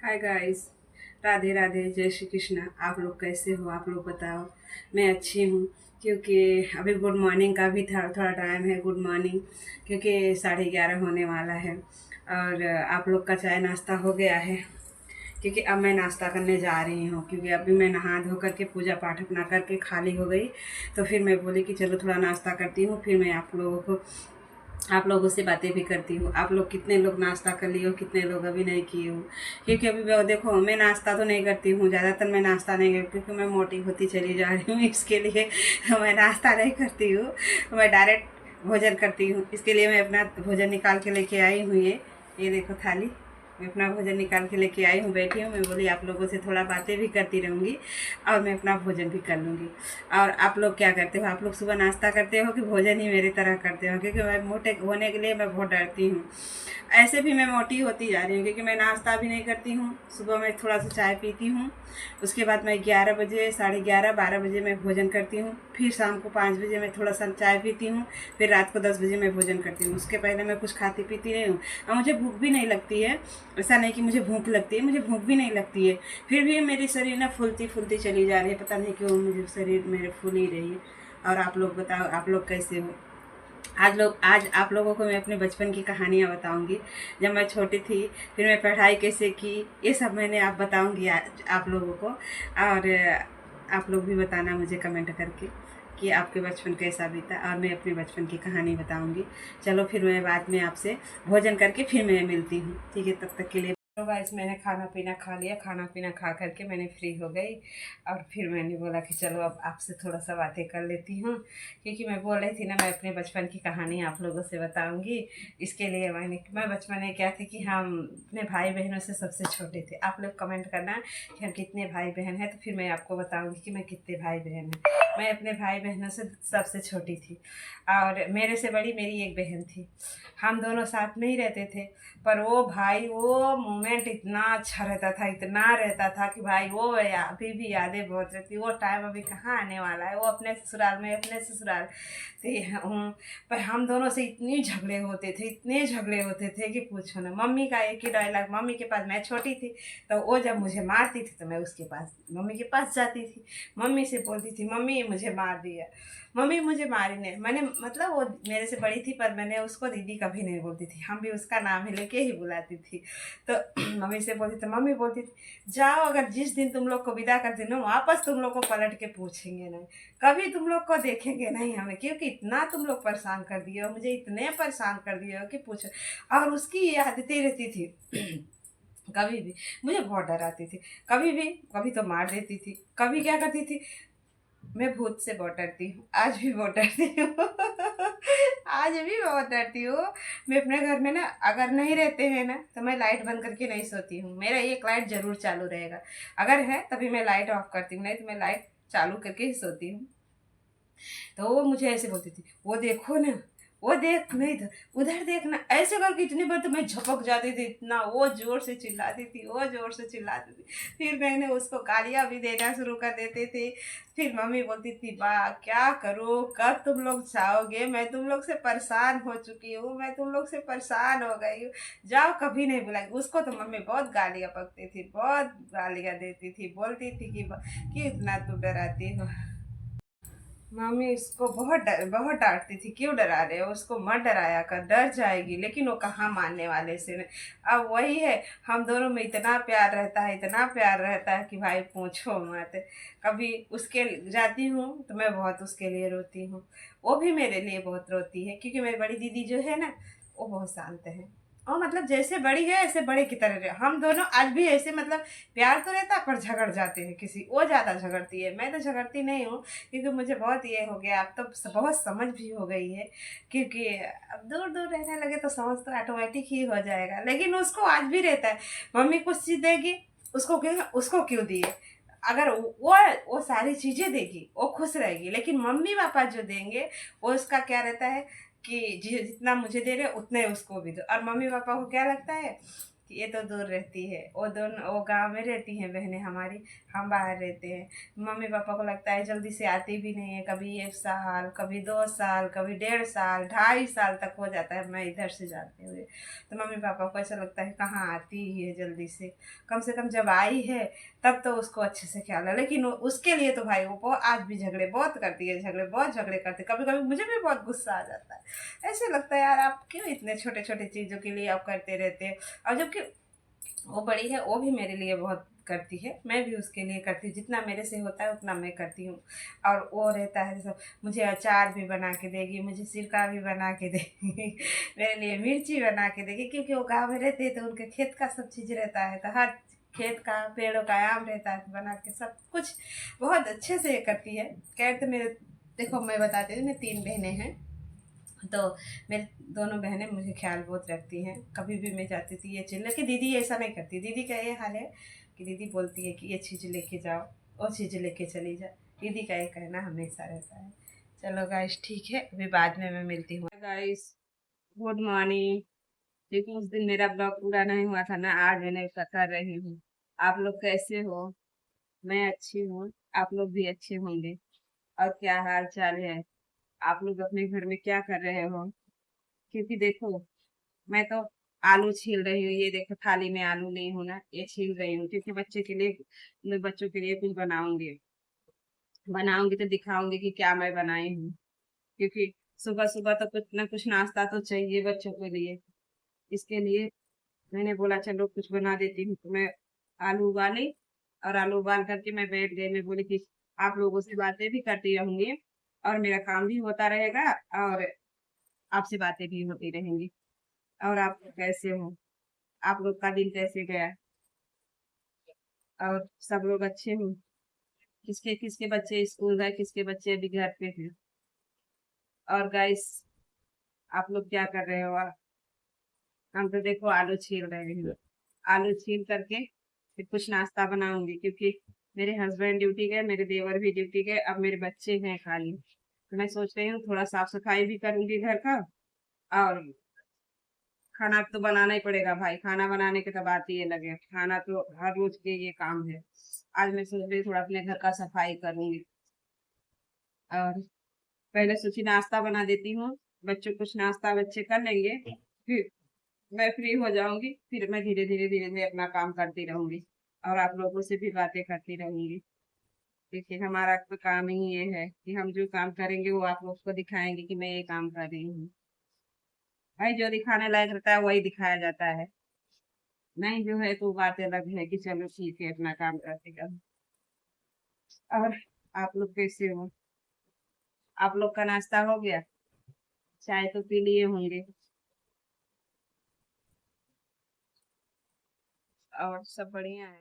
Hi guys. Radhe Radhe, जय श्री कृष्णा। आप लोग कैसे हो? आप लोग बताओ। मैं अच्छी हूँ। क्योंकि अभी गुड मॉर्निंग का भी थोड़ा थोड़ा टाइम है। Good morning. क्योंकि 11:30 होने वाला है और आप लोग का चाय नाश्ता हो गया है। क्योंकि अब मैं नाश्ता करने जा रही हूँ, क्योंकि अभी मैं नहा धो करके पूजा पाठ अपना करके खाली हो गई। तो फिर मैं बोली कि चलो थोड़ा नाश्ता करती हूँ, फिर मैं आप लोगों से बातें भी करती हूँ। आप लोग कितने लोग नाश्ता कर लिए हो, कितने लोग अभी नहीं किए हो? क्योंकि अभी देखो, मैं नाश्ता तो नहीं करती हूँ, ज़्यादातर मैं नाश्ता नहीं करती क्योंकि मैं मोटी होती चली जा रही हूँ। इसके लिए मैं नाश्ता नहीं करती हूँ। मैं डायरेक्ट भोजन करती हूँ। इसके लिए मैं अपना भोजन निकाल के लेके आई हूँ। ये देखो थाली। मैं अपना भोजन निकाल के लेके आई हूँ, बैठी हूँ। मैं बोली आप लोगों से थोड़ा बातें भी करती रहूँगी और मैं अपना भोजन भी कर लूँगी। और आप लोग क्या करते हो? आप लोग सुबह नाश्ता करते हो कि भोजन ही मेरी तरह करते हो? क्योंकि मैं मोटे होने के लिए मैं बहुत डरती हूँ। ऐसे भी मैं मोटी होती जा रही हूँ, क्योंकि मैं नाश्ता भी नहीं करती हूँ। सुबह मैं थोड़ा सा चाय पीती हूँ, उसके बाद मैं 11 बजे, 11:30, 12 बजे मैं भोजन करती हूँ। फिर शाम को 5 बजे मैं थोड़ा सा चाय पीती हूँ। फिर रात को 10 बजे मैं भोजन करती हूँ। उसके पहले मैं कुछ खाती पीती नहीं हूँ। और मुझे भूख भी नहीं लगती है। ऐसा नहीं कि मुझे भूख लगती है, मुझे भूख भी नहीं लगती है। फिर भी मेरी शरीर ना फूलती फूलती चली जा रही है। पता नहीं क्यों मुझे शरीर मेरे फूल ही रही है। और आप लोग बताओ, आप लोग कैसे हो? आज आप लोगों को मैं अपने बचपन की कहानियाँ बताऊंगी। जब मैं छोटी थी, फिर मैं पढ़ाई कैसे की, ये सब मैंने आप बताऊंगी आज आप लोगों को। और आप लोग भी बताना मुझे कमेंट करके कि आपके बचपन कैसा बीता, और मैं अपने बचपन की कहानी बताऊंगी। चलो फिर मैं बाद में आपसे भोजन करके फिर मैं मिलती हूँ, ठीक है? तब तक के लिए तो गाइस, मैंने खाना पीना खा लिया। खाना पीना खा करके मैंने फ्री हो गई। और फिर मैंने बोला कि चलो अब आपसे थोड़ा सा बातें कर लेती हूँ। क्योंकि मैं बोल रही थी ना, मैं अपने बचपन की कहानी आप लोगों से बताऊंगी। इसके लिए मैं बचपन में क्या थी कि हम अपने भाई बहनों से सबसे छोटे थे। आप लोग कमेंट करना कि हम कितने भाई बहन हैं, तो फिर मैं आपको बताऊंगी कि मैं कितने भाई बहन हैं। मैं अपने भाई बहनों से सबसे छोटी थी, और मेरे से बड़ी मेरी एक बहन थी। हम दोनों साथ में ही रहते थे। पर वो भाई, वो मोमेंट इतना अच्छा रहता था, इतना रहता था कि भाई वो अभी भी यादें बहुत रहती। वो टाइम अभी कहाँ आने वाला है। वो अपने ससुराल में, अपने ससुराल थे हम। पर हम दोनों से इतने झगड़े होते थे, इतने झगड़े होते थे कि पूछो ना। मम्मी का एक ही डायलॉग, मम्मी के पास, मैं छोटी थी तो वो जब मुझे मारती थी तो मैं उसके पास, मम्मी के पास जाती थी। मम्मी से बोलती थी, मम्मी मुझे मार दिया, मम्मी मुझे मारी ने। मैंने मतलब वो मेरे से बड़ी थी, पर मैंने उसको दीदी कभी नहीं बोलती थी। हम भी उसका नाम ही लेके ही बुलाती थी। तो मम्मी से बोलती थी, मम्मी बोलती थी जाओ, अगर जिस दिन तुम लोग को विदा कर देना, वापस तुम लोग को पलट के पूछेंगे नहीं, कभी तुम लोग को देखेंगे नहीं हमें, क्योंकि इतना तुम लोग परेशान कर दिए हो, मुझे इतने परेशान कर दिए हो कि पूछो। और उसकी ये आदतें रहती थी। कभी भी मुझे बहुत डराती थी। कभी भी, कभी तो मार देती थी, कभी क्या करती थी। मैं भूत से बहुत डरती हूँ, आज भी बहुत डरती हूँ। आज भी बहुत डरती हूँ। मैं अपने घर में ना, अगर नहीं रहते हैं ना, तो मैं लाइट बंद करके नहीं सोती हूँ। मेरा एक लाइट जरूर चालू रहेगा। अगर है तभी मैं लाइट ऑफ करती हूँ, नहीं तो मैं लाइट चालू करके ही सोती हूँ। तो वो मुझे ऐसे बोलती थी, वो देखो ना, वो देख, नहीं था उधर देखना, ऐसे करके इतनी बार तो मैं झपक जाती थी। इतना वो जोर से चिल्लाती थी, वो जोर से चिल्लाती थी। फिर मैंने उसको गालियाँ भी देना शुरू कर देते थे। फिर मम्मी बोलती थी, वाह क्या करूँ, कब तुम लोग जाओगे, मैं तुम लोग से परेशान हो चुकी हूँ, मैं तुम लोग से परेशान हो गई हूँ, जाओ, कभी नहीं बुलाएगी। उसको तो मम्मी बहुत गालियाँ पकती थी, बहुत गालियाँ देती थी, बोलती थी कि इतना तू डराती हो। मम्मी इसको बहुत डांटती थी, क्यों डरा रहे हो उसको, मत डराया कर, डर जाएगी। लेकिन वो कहाँ मानने वाले से ने। अब वही है, हम दोनों में इतना प्यार रहता है, इतना प्यार रहता है कि भाई पूछो मत। कभी उसके जाती हूँ तो मैं बहुत उसके लिए रोती हूँ, वो भी मेरे लिए बहुत रोती है। क्योंकि मेरी बड़ी दीदी जो है ना, वो बहुत शांत है। और मतलब जैसे बड़ी है ऐसे बड़े की तरह रहे। हम दोनों आज भी ऐसे, मतलब प्यार तो रहता है पर झगड़ जाते हैं। किसी वो ज़्यादा झगड़ती है, मैं तो झगड़ती नहीं हूँ। क्योंकि मुझे बहुत ये हो गया, अब तो बहुत समझ भी हो गई है। क्योंकि अब दूर दूर रहने लगे तो समझ तो ऑटोमेटिक ही हो जाएगा। लेकिन उसको आज भी रहता है, मम्मी कुछ चीज़ देगी, उसको क्यों दिए। अगर वो सारी चीज़ें देगी, वो खुश रहेगी। लेकिन मम्मी पापा जो देंगे, वो उसका क्या रहता है कि जितना मुझे दे रहे उतने उसको भी दो। और मम्मी पापा को क्या लगता है कि ये तो दूर रहती है, वो दोनों वो गांव में रहती हैं बहनें हमारी, हम बाहर रहते हैं। मम्मी पापा को लगता है जल्दी से आती भी नहीं है, कभी 1 साल, कभी 2 साल, कभी 1.5 साल, 2.5 साल तक हो जाता है मैं इधर से जाते हुए। तो मम्मी पापा को ऐसा लगता है कहाँ आती ही है जल्दी से कम जब आई है तब तो उसको अच्छे से ख्याल है। लेकिन उसके लिए तो भाई वो आज भी झगड़े बहुत करती है, बहुत झगड़े करते, कभी कभी मुझे भी बहुत गुस्सा आ जाता है। ऐसे लगता है यार आप क्यों इतने छोटे छोटे चीज़ों के लिए आप करते रहते हैं। और जबकि वो बड़ी है, वो भी मेरे लिए बहुत करती है, मैं भी उसके लिए करती हूँ, जितना मेरे से होता है उतना मैं करती हूँ। और वो रहता है सब, मुझे अचार भी बना के देगी, मुझे सिरका भी बना के देगी मेरे लिए मिर्ची बना के देगी, क्योंकि वो गाँव में रहते हैं तो उनके खेत का सब चीज़ रहता है, तो हर खेत का पेड़ों का आम रहता है, तो बना के सब कुछ बहुत अच्छे से ये करती है। खैर तो मेरे, देखो मैं बताती हूँ, मेरी 3 बहनें हैं। तो मेरे दोनों बहनें मुझे ख्याल बहुत रखती हैं, कभी भी मैं जाती थी ये चीज़, लेकिन दीदी ऐसा नहीं करती। दीदी का ये हाल है कि दीदी बोलती है कि ये चीज़ लेके जाओ, वो चीज़ लेके चली जा। दीदी का ये कहना हमेशा रहता है। चलो गाइस ठीक है, अभी बाद में मैं मिलती हूँ। Guys good morning. देखो उस दिन मेरा ब्लॉग पूरा नहीं हुआ था ना, आज मैंने कर रही हूँ। आप लोग कैसे हो? मैं अच्छी हूँ, आप लोग भी अच्छे होंगे। और क्या हाल चाल है? आप लोग अपने घर में क्या कर रहे हो? क्योंकि देखो मैं तो आलू छील रही हूँ, ये देखो थाली में आलू ली हूँ ना, ये छील रही हूँ क्योंकि बच्चे के लिए, मैं बच्चों के लिए कुछ बनाऊंगी। बनाऊंगी तो दिखाऊंगी कि क्या मैं बनाई हूँ। क्योंकि सुबह सुबह तो कुछ ना कुछ नाश्ता तो चाहिए बच्चों के लिए। इसके लिए मैंने बोला चलो कुछ बना देती हूँ, तो मैं आलू उबाली, और आलू उबाल करके मैं बैठ गई। मैं बोली कि आप लोगों से बातें भी करती रहूंगी और मेरा काम भी होता रहेगा, और आपसे बातें भी होती रहेंगी। और आप कैसे हो? आप लोग का दिन कैसे गया? और सब लोग अच्छे हो? किसके किसके बच्चे स्कूल गए, किसके बच्चे अभी घर पे हैं? और गाइस आप लोग क्या कर रहे हो? हम तो देखो आलू छील रहे हैं। आलू छील करके फिर कुछ नाश्ता बनाऊंगी, क्योंकि मेरे हस्बैंड ड्यूटी गए, मेरे देवर भी ड्यूटी गए, अब मेरे बच्चे हैं खाली। तो मैं सोच रही हूँ थोड़ा साफ सफाई भी करूंगी घर का, और खाना तो बनाना ही पड़ेगा भाई। खाना बनाने के तो बात ही अलग है, खाना तो हर रोज के ये काम है। आज मैं सोच रही हूँ थोड़ा अपने घर का सफाई करूंगी, और पहले सोची नाश्ता बना देती हूँ। बच्चों कुछ नाश्ता बच्चे कर लेंगे, फिर मैं फ्री हो जाऊंगी, फिर मैं धीरे धीरे अपना काम करती रहूंगी, और आप लोगों से भी बातें करती रहूंगी। क्योंकि हमारा तो काम ही ये है कि हम जो काम करेंगे वो आप लोग को दिखाएंगे कि मैं ये काम कर रही हूँ। भाई जो दिखाने लायक रहता है वही दिखाया जाता है, नहीं जो है तो बात अलग है कि चलो ठीक है अपना काम करते कर। और आप लोग कैसे हो? आप लोग का नाश्ता हो गया? चाय तो पी लिए होंगे? और सब बढ़िया है?